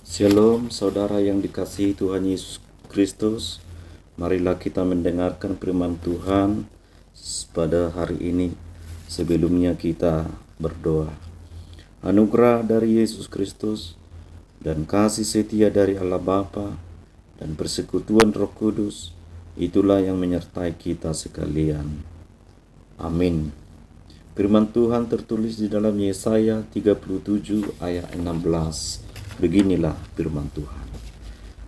Shalom saudara yang dikasihi Tuhan Yesus Kristus. Marilah kita mendengarkan firman Tuhan pada hari ini. Sebelumnya kita berdoa. Anugerah dari Yesus Kristus dan kasih setia dari Allah Bapa dan persekutuan Roh Kudus, itulah yang menyertai kita sekalian. Amin. Firman Tuhan tertulis di dalam Yesaya 37 ayat 16. Beginilah firman Tuhan.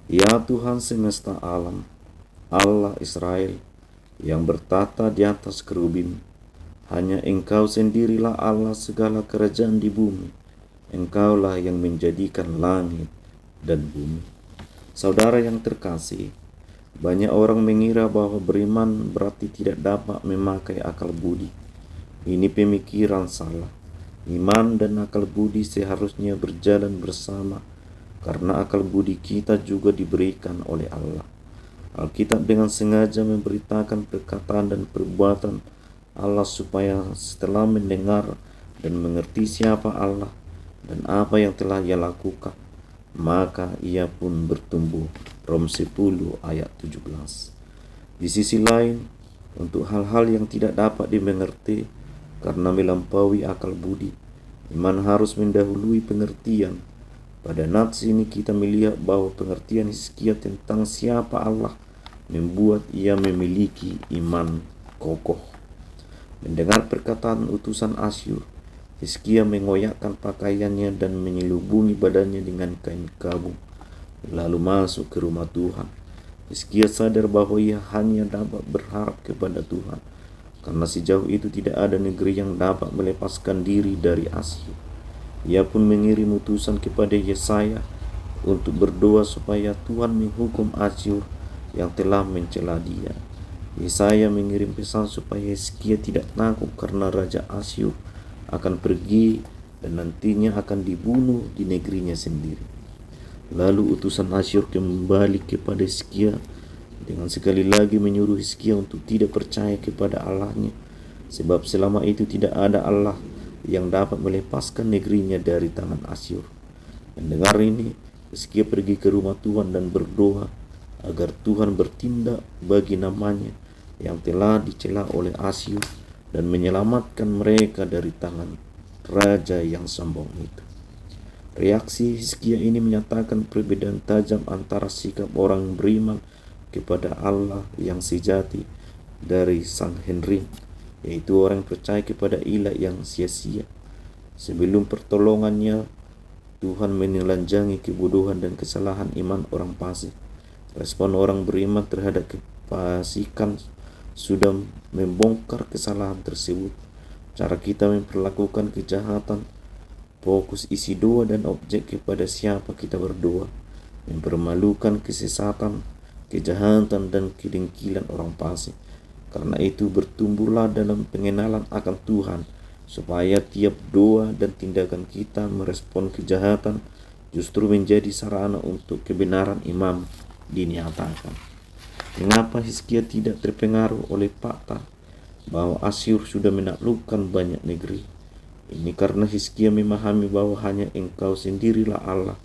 Ya Tuhan semesta alam, Allah Israel, yang bertata di atas kerubim, hanya Engkau sendirilah Allah segala kerajaan di bumi. Engkaulah yang menjadikan langit dan bumi. Saudara yang terkasih, banyak orang mengira bahwa beriman berarti tidak dapat memakai akal budi. Ini pemikiran salah. Iman dan akal budi seharusnya berjalan bersama, karena akal budi kita juga diberikan oleh Allah. Alkitab dengan sengaja memberitakan perkataan dan perbuatan Allah supaya setelah mendengar dan mengerti siapa Allah dan apa yang telah Ia lakukan, maka ia pun bertumbuh. Rom 10 ayat 17. Di sisi lain, untuk hal-hal yang tidak dapat dimengerti karena melampaui akal budi, iman harus mendahului pengertian. Pada nats ini kita melihat bahwa pengertian Hizkia tentang siapa Allah membuat ia memiliki iman kokoh. Mendengar perkataan utusan Asyur, Hizkia mengoyakkan pakaiannya dan menyelubungi badannya dengan kain kabung, lalu masuk ke rumah Tuhan. Hizkia sadar bahwa ia hanya dapat berharap kepada Tuhan, karena sejauh itu tidak ada negeri yang dapat melepaskan diri dari Asyur. Ia pun mengirim utusan kepada Yesaya untuk berdoa supaya Tuhan menghukum Asyur yang telah mencela dia. Yesaya mengirim pesan supaya Hizkia tidak takut karena Raja Asyur akan pergi dan nantinya akan dibunuh di negerinya sendiri. Lalu utusan Asyur kembali kepada Hizkia dengan sekali lagi menyuruh Hizkia untuk tidak percaya kepada Allahnya, sebab selama itu tidak ada Allah yang dapat melepaskan negerinya dari tangan Asyur. Mendengar ini, Hizkia pergi ke rumah Tuhan dan berdoa agar Tuhan bertindak bagi namanya yang telah dicela oleh Asyur dan menyelamatkan mereka dari tangan raja yang sombong itu. Reaksi Hizkia ini menyatakan perbedaan tajam antara sikap orang beriman kepada Allah yang sejati dari Sanhedrin, yaitu orang percaya kepada ilah yang sia-sia. Sebelum pertolongannya, Tuhan menelanjangi kebodohan dan kesalahan iman orang fasik. Respon orang beriman terhadap kefasikan sudah membongkar kesalahan tersebut. Cara kita memperlakukan kejahatan, fokus isi doa dan objek kepada siapa kita berdoa, mempermalukan kesesatan, kejahatan dan kedengkilan orang fasik. Karena itu bertumbuhlah dalam pengenalan akan Tuhan, supaya tiap doa dan tindakan kita merespon kejahatan justru menjadi sarana untuk kebenaran iman dinyatakan. Mengapa Hizkia tidak terpengaruh oleh fakta bahwa Asyur sudah menaklukkan banyak negeri? Ini karena Hizkia memahami bahwa hanya Engkau sendirilah Allah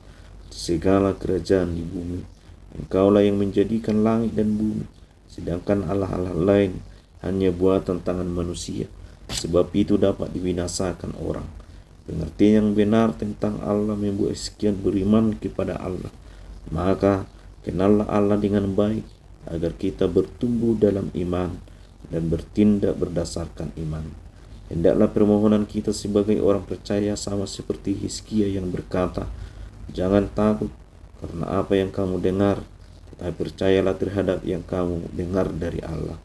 segala kerajaan di bumi. Engkaulah yang menjadikan langit dan bumi, sedangkan Allah-Allah lain hanya buatan tangan manusia. Sebab itu dapat dibinasakan orang. Pengertian yang benar tentang Allah membuat Hizkia beriman kepada Allah. Maka kenallah Allah dengan baik, agar kita bertumbuh dalam iman dan bertindak berdasarkan iman. Hendaklah permohonan kita sebagai orang percaya sama seperti Hizkia yang berkata, "Jangan takut karena apa yang kamu dengar, tetapi percayalah terhadap yang kamu dengar dari Allah."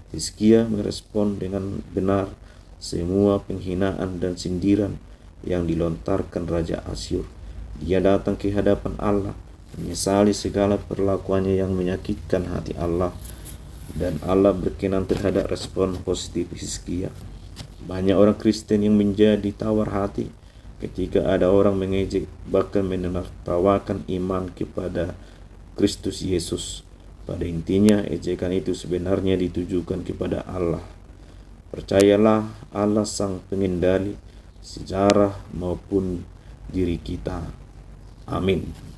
Hizkia merespon dengan benar semua penghinaan dan sindiran yang dilontarkan Raja Asyur. Dia datang ke hadapan Allah, menyesali segala perlakuannya yang menyakitkan hati Allah, dan Allah berkenan terhadap respon positif Hizkia. Banyak orang Kristen yang menjadi tawar hati ketika ada orang mengejek bahkan menertawakan iman kepada Kristus Yesus. Pada intinya, ejekan itu sebenarnya ditujukan kepada Allah. Percayalah Allah sang pengendali sejarah maupun diri kita. Amin.